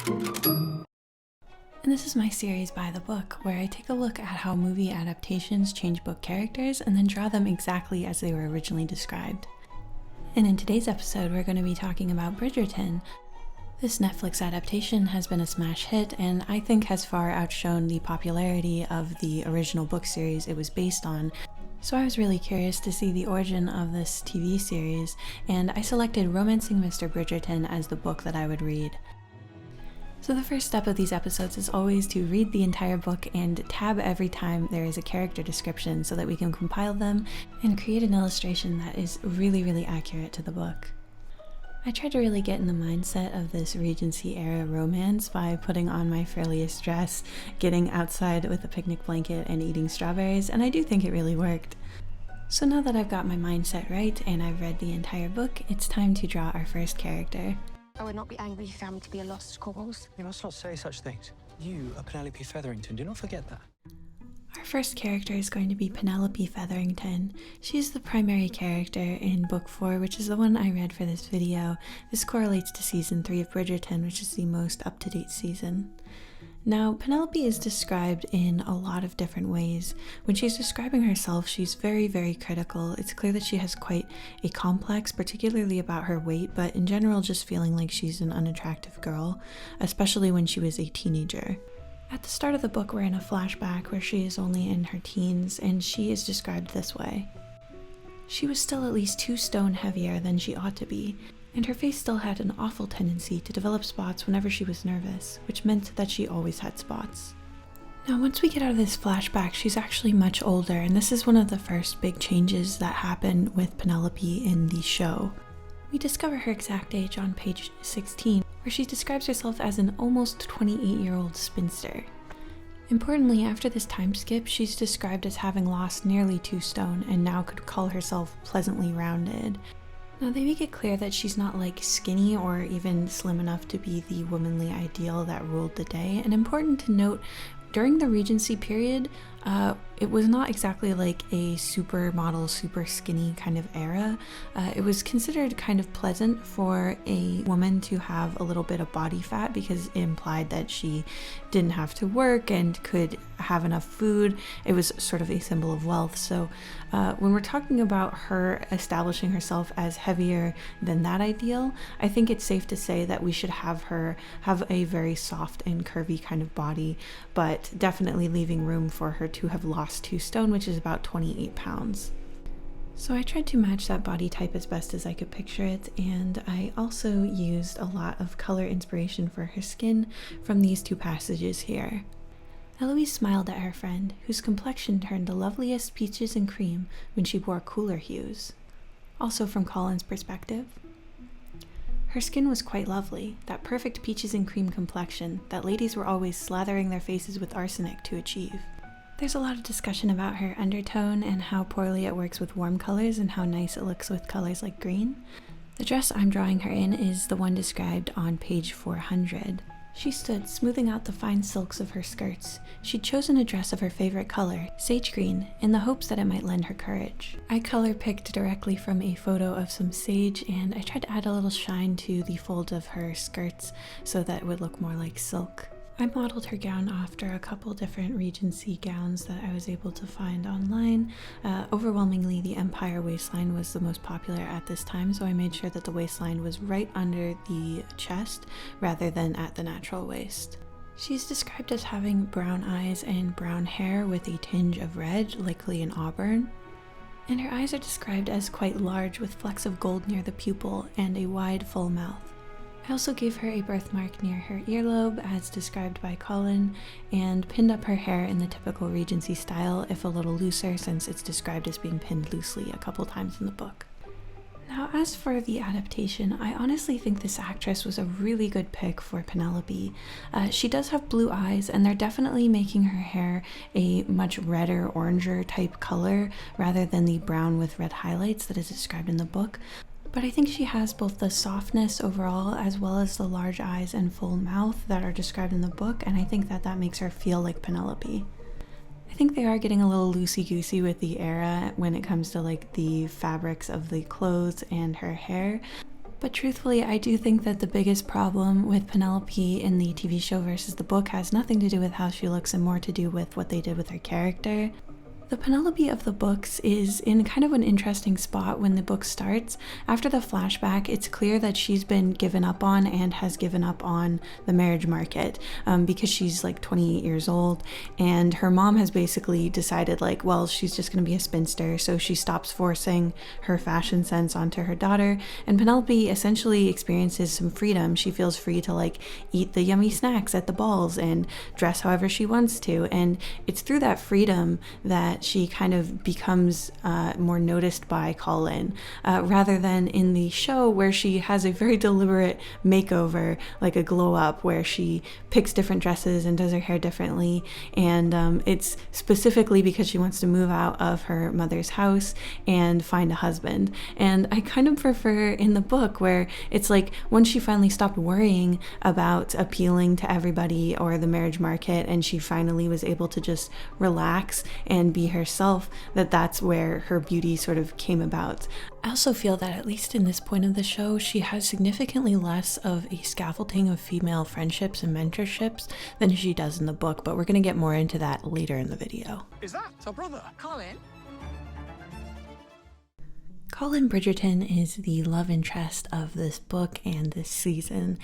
And this is my series By the Book, where I take a look at how movie adaptations change book characters and then draw them exactly as they were originally described. And in today's episode, we're going to be talking about Bridgerton. This Netflix adaptation has been a smash hit and I think has far outshone the popularity of the original book series it was based on. So I was really curious to see the origin of this TV series, and I selected Romancing Mr. Bridgerton as the book that I would read. So the first step of these episodes is always to read the entire book and tab every time there is a character description so that we can compile them and create an illustration that is really accurate to the book. I tried to really get in the mindset of this Regency era romance by putting on my frilliest dress, getting outside with a picnic blanket and eating strawberries, and I do think it really worked. So now that I've got my mindset right and I've read the entire book, it's time to draw our first character. I would not be angry if you found me to be a lost cause. You must not say such things. You are Penelope Featherington, do not forget that. Our first character is going to be Penelope Featherington. She's the primary character in book 4, which is the one I read for this video. This correlates to season 3 of Bridgerton, which is the most up-to-date season. Now, Penelope is described in a lot of different ways. When she's describing herself, she's very critical. It's clear that she has quite a complex, particularly about her weight, but in general just feeling like she's an unattractive girl, especially when she was a teenager. At the start of the book, we're in a flashback where she is only in her teens, and she is described this way. She was still at least 2 stone heavier than she ought to be, and her face still had an awful tendency to develop spots whenever she was nervous, which meant that she always had spots. Now, once we get out of this flashback, she's actually much older, and this is one of the first big changes that happen with Penelope in the show. We discover her exact age on page 16, where she describes herself as an almost 28-year-old spinster. Importantly, after this time skip, she's described as having lost nearly 2 stone and now could call herself pleasantly rounded. Now, they make it clear that she's not like skinny or even slim enough to be the womanly ideal that ruled the day. And important to note, during the Regency period, it was not exactly like a supermodel, super skinny kind of era. It was considered kind of pleasant for a woman to have a little bit of body fat because it implied that she didn't have to work and could have enough food. It was sort of a symbol of wealth. So when we're talking about her establishing herself as heavier than that ideal, I think it's safe to say that we should have her have a very soft and curvy kind of body, but definitely leaving room for her to have lost 2 stone, which is about 28 pounds. So I tried to match that body type as best as I could picture it, and I also used a lot of color inspiration for her skin from these 2 passages here. Eloise smiled at her friend, whose complexion turned the loveliest peaches and cream when she wore cooler hues. Also from Colin's perspective. Her skin was quite lovely, that perfect peaches and cream complexion that ladies were always slathering their faces with arsenic to achieve. There's a lot of discussion about her undertone and how poorly it works with warm colors and how nice it looks with colors like green. The dress I'm drawing her in is the one described on page 400. She stood smoothing out the fine silks of her skirts. She'd chosen a dress of her favorite color, sage green, in the hopes that it might lend her courage. I color picked directly from a photo of some sage, and I tried to add a little shine to the folds of her skirts so that it would look more like silk. I modeled her gown after a couple different Regency gowns that I was able to find online. Overwhelmingly, the Empire waistline was the most popular at this time, so I made sure that the waistline was right under the chest rather than at the natural waist. She's described as having brown eyes and brown hair with a tinge of red, likely an auburn. And her eyes are described as quite large with flecks of gold near the pupil and a wide, full mouth. I also gave her a birthmark near her earlobe, as described by Colin, and pinned up her hair in the typical Regency style, if a little looser, since it's described as being pinned loosely a couple times in the book. Now, as for the adaptation, I honestly think this actress was a really good pick for Penelope. She does have blue eyes, and they're definitely making her hair a much redder, oranger type color, rather than the brown with red highlights that is described in the book. But I think she has both the softness overall as well as the large eyes and full mouth that are described in the book, and I think that that makes her feel like Penelope. I think they are getting a little loosey-goosey with the era when it comes to like the fabrics of the clothes and her hair, But truthfully, I do think that the biggest problem with Penelope in the TV show versus the book has nothing to do with how she looks and more to do with what they did with her character. The Penelope of the books is in kind of an interesting spot when the book starts. After the flashback, it's clear that she's been given up on and has given up on the marriage market because she's like 28 years old, and her mom has basically decided like, well, she's just going to be a spinster, so she stops forcing her fashion sense onto her daughter, and Penelope essentially experiences some freedom. She feels free to like eat the yummy snacks at the balls and dress however she wants to, and it's through that freedom that she kind of becomes more noticed by Colin, rather than in the show where she has a very deliberate makeover, like a glow up, where she picks different dresses and does her hair differently, and it's specifically because she wants to move out of her mother's house and find a husband. And I kind of prefer in the book where it's like once she finally stopped worrying about appealing to everybody or the marriage market, and she finally was able to just relax and be herself, that's where her beauty sort of came about. I also feel that at least in this point of the show, she has significantly less of a scaffolding of female friendships and mentorships than she does in the book, but we're going to get more into that later in the video. Is that our brother? Colin? Colin Bridgerton is the love interest of this book and this season.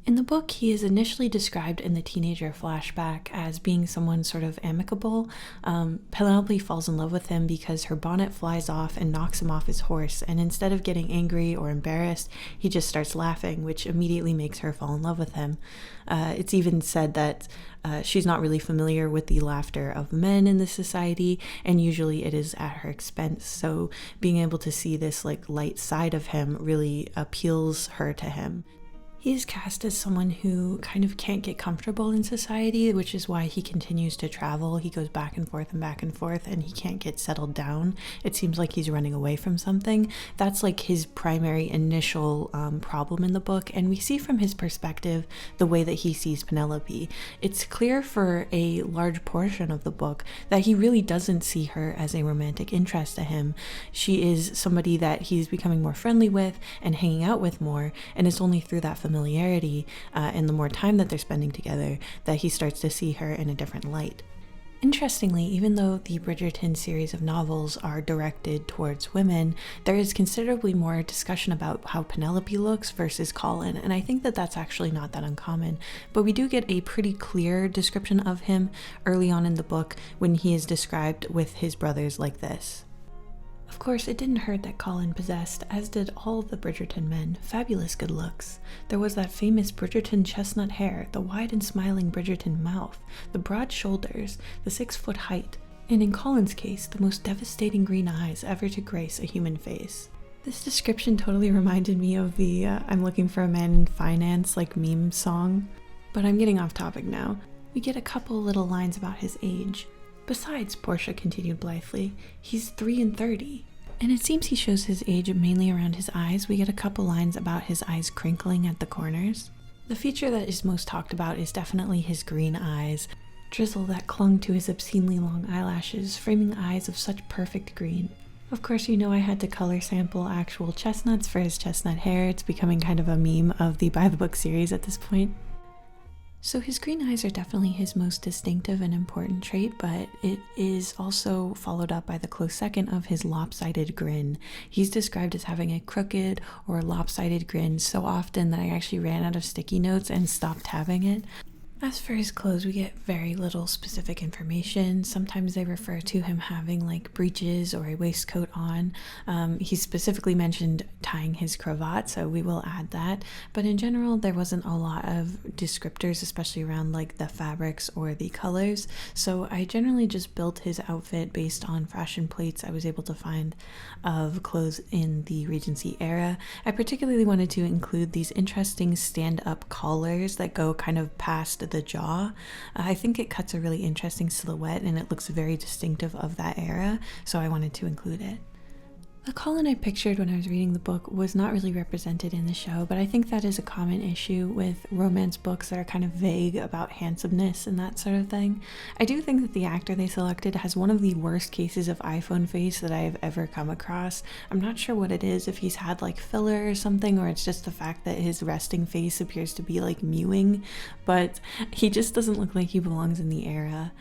In the book, he is initially described in the teenager flashback as being someone sort of amicable. Penelope falls in love with him because her bonnet flies off and knocks him off his horse, and instead of getting angry or embarrassed, he just starts laughing, which immediately makes her fall in love with him. It's even said that she's not really familiar with the laughter of men in this society, and usually it is at her expense. So being able to see this like light side of him really appeals her to him. He is cast as someone who kind of can't get comfortable in society, which is why he continues to travel. He goes back and forth, and he can't get settled down. It seems like he's running away from something. That's like his primary initial problem in the book, and we see from his perspective the way that he sees Penelope. It's clear for a large portion of the book that he really doesn't see her as a romantic interest to him. She is somebody that he's becoming more friendly with and hanging out with more, and it's only through that familiarity and the more time that they're spending together that he starts to see her in a different light. Interestingly, even though the Bridgerton series of novels are directed towards women, there is considerably more discussion about how Penelope looks versus Colin, and I think that that's actually not that uncommon. But we do get a pretty clear description of him early on in the book when he is described with his brothers like this. Of course, it didn't hurt that Colin possessed, as did all the Bridgerton men, fabulous good looks. There was that famous Bridgerton chestnut hair, the wide and smiling Bridgerton mouth, the broad shoulders, the 6-foot height, and in Colin's case, the most devastating green eyes ever to grace a human face. This description totally reminded me of the I'm looking for a man in finance like meme song. But I'm getting off topic now. We get a couple little lines about his age. Besides, Portia continued blithely, he's 33. And it seems he shows his age mainly around his eyes. We get a couple lines about his eyes crinkling at the corners. The feature that is most talked about is definitely his green eyes, drizzle that clung to his obscenely long eyelashes, framing eyes of such perfect green. Of course, you know I had to color sample actual chestnuts for his chestnut hair. It's becoming kind of a meme of the By the Book series at this point. So his green eyes are definitely his most distinctive and important trait, but it is also followed up by the close second of his lopsided grin. He's described as having a crooked or lopsided grin so often that I actually ran out of sticky notes and stopped having it. As for his clothes, we get very little specific information. Sometimes they refer to him having like breeches or a waistcoat on. He specifically mentioned tying his cravat, so we will add that. But in general, there wasn't a lot of descriptors, especially around like the fabrics or the colors. So I generally just built his outfit based on fashion plates I was able to find of clothes in the Regency era. I particularly wanted to include these interesting stand-up collars that go kind of past the jaw. I think it cuts a really interesting silhouette and it looks very distinctive of that era, so I wanted to include it. The Colin I pictured when I was reading the book was not really represented in the show, but I think that is a common issue with romance books that are kind of vague about handsomeness and that sort of thing. I do think that the actor they selected has one of the worst cases of iPhone face that I have ever come across. I'm not sure what it is, if he's had like filler or something, or it's just the fact that his resting face appears to be like mewing, but he just doesn't look like he belongs in the era.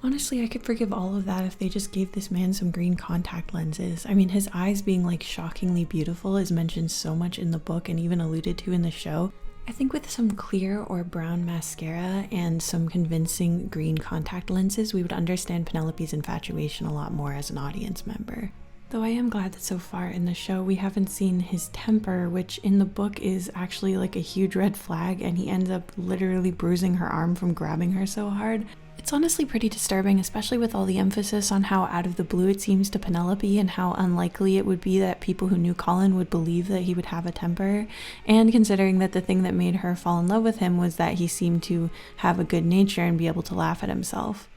Honestly, I could forgive all of that if they just gave this man some green contact lenses. I mean, his eyes being like shockingly beautiful is mentioned so much in the book and even alluded to in the show. I think with some clear or brown mascara and some convincing green contact lenses, we would understand Penelope's infatuation a lot more as an audience member. Though I am glad that so far in the show we haven't seen his temper, which in the book is actually like a huge red flag, and he ends up literally bruising her arm from grabbing her so hard. It's honestly pretty disturbing, especially with all the emphasis on how out of the blue it seems to Penelope and how unlikely it would be that people who knew Colin would believe that he would have a temper, and considering that the thing that made her fall in love with him was that he seemed to have a good nature and be able to laugh at himself.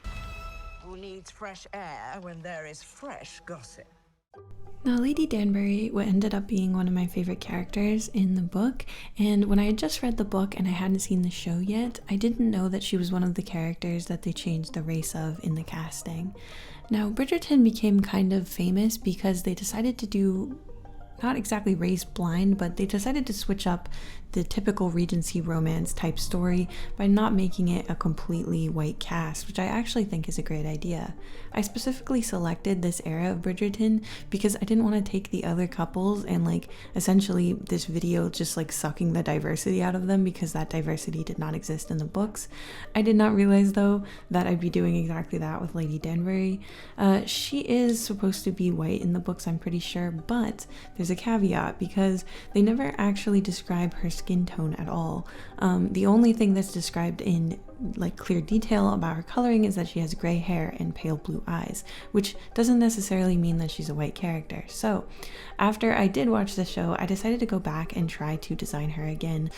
Who needs fresh air when there is fresh gossip? Now, Lady Danbury ended up being one of my favorite characters in the book, and when I had just read the book and I hadn't seen the show yet, I didn't know that she was one of the characters that they changed the race of in the casting. Now, Bridgerton became kind of famous because they decided to do, not exactly race blind, but they decided to switch up the typical Regency romance type story by not making it a completely white cast, which I actually think is a great idea. I specifically selected this era of Bridgerton because I didn't want to take the other couples and like essentially this video just like sucking the diversity out of them, because that diversity did not exist in the books. I did not realize though that I'd be doing exactly that with Lady Danbury. She is supposed to be white in the books, I'm pretty sure, but there's a caveat because they never actually describe her skin tone at all. The only thing that's described in like clear detail about her coloring is that she has gray hair and pale blue eyes, which doesn't necessarily mean that she's a white character. So after I did watch the show, I decided to go back and try to design her again.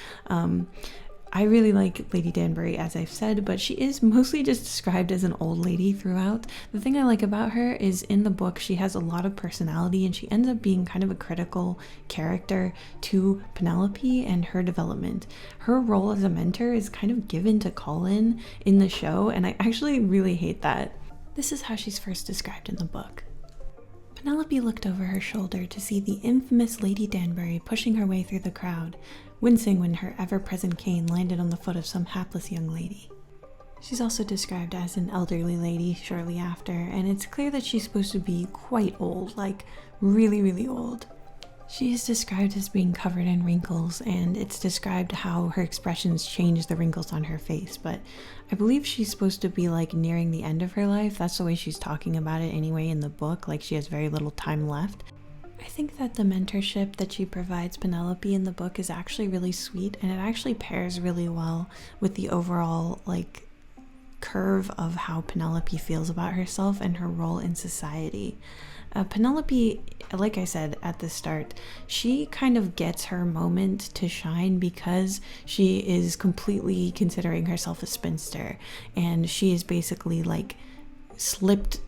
I really like Lady Danbury, as I've said, but she is mostly just described as an old lady throughout. The thing I like about her is in the book she has a lot of personality, and she ends up being kind of a critical character to Penelope and her development. Her role as a mentor is kind of given to Colin in the show, and I actually really hate that. This is how she's first described in the book. Penelope looked over her shoulder to see the infamous Lady Danbury pushing her way through the crowd, wincing when her ever-present cane landed on the foot of some hapless young lady. She's also described as an elderly lady shortly after, and it's clear that she's supposed to be quite old, like really, really old. She is described as being covered in wrinkles, and it's described how her expressions change the wrinkles on her face, but I believe she's supposed to be like nearing the end of her life. That's the way she's talking about it anyway in the book, like she has very little time left. I think that the mentorship that she provides Penelope in the book is actually really sweet, and it actually pairs really well with the overall like curve of how Penelope feels about herself and her role in society. Penelope, like I said at the start, she kind of gets her moment to shine because she is completely considering herself a spinster, and she is basically like slipped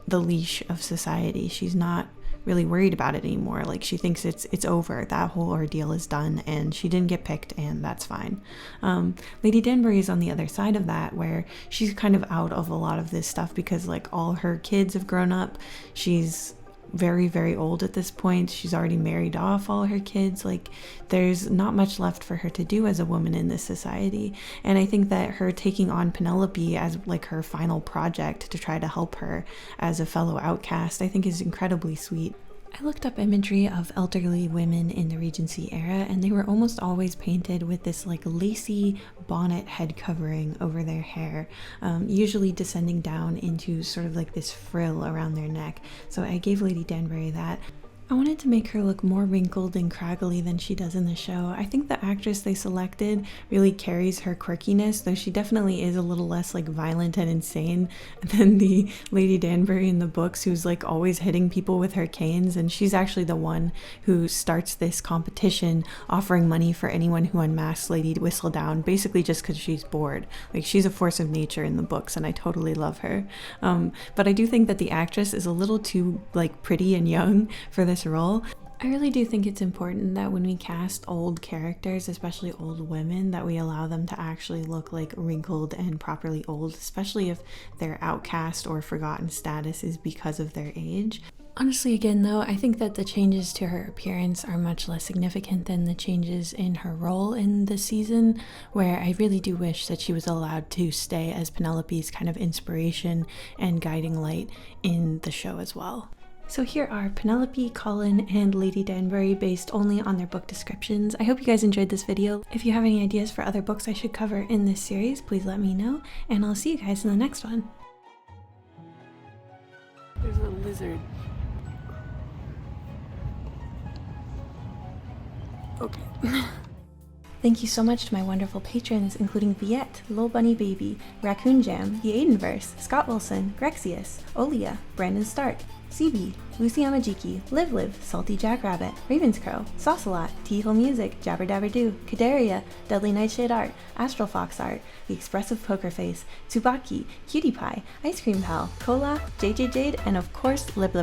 the leash of society. She's not really worried about it anymore. Like she thinks it's over, that whole ordeal is done, and she didn't get picked, and that's fine. Lady Danbury is on the other side of that, where she's kind of out of a lot of this stuff because like all her kids have grown up. She's very, very old at this point. She's already married off all her kids. Like there's not much left for her to do as a woman in this society, and I think that her taking on Penelope as like her final project to try to help her as a fellow outcast, I think is incredibly sweet. I looked up imagery of elderly women in the Regency era, and they were almost always painted with this like lacy bonnet head covering over their hair, usually descending down into sort of like this frill around their neck. So I gave Lady Danbury that. I wanted to make her look more wrinkled and craggly than she does in the show. I think the actress they selected really carries her quirkiness, though she definitely is a little less like violent and insane than the Lady Danbury in the books, who's like always hitting people with her canes, and she's actually the one who starts this competition offering money for anyone who unmasks Lady Whistledown, basically just because she's bored. Like she's a force of nature in the books, and I totally love her. But I do think that the actress is a little too like pretty and young for the this role. I really do think it's important that when we cast old characters, especially old women, that we allow them to actually look like wrinkled and properly old, especially if their outcast or forgotten status is because of their age. Honestly, again though, I think that the changes to her appearance are much less significant than the changes in her role in the season, where I really do wish that she was allowed to stay as Penelope's kind of inspiration and guiding light in the show as well. So here are Penelope, Colin, and Lady Danbury based only on their book descriptions. I hope you guys enjoyed this video. If you have any ideas for other books I should cover in this series, please let me know, and I'll see you guys in the next one. There's a lizard. Okay. Thank you so much to my wonderful patrons, including Viette, Lil Bunny Baby, Raccoon Jam, The Aidenverse, Scott Wilson, Grexius, Olia, Brandon Stark, CB, Lucy Amajiki, Liv, Salty Jackrabbit, Ravenscrow, Saucelot, Teehole Music, Jabber Dabber Doo, Kadaria, Deadly Nightshade Art, Astral Fox Art, The Expressive Poker Face, Tsubaki, Cutie Pie, Ice Cream Pal, Cola, JJ Jade, and of course, Lib.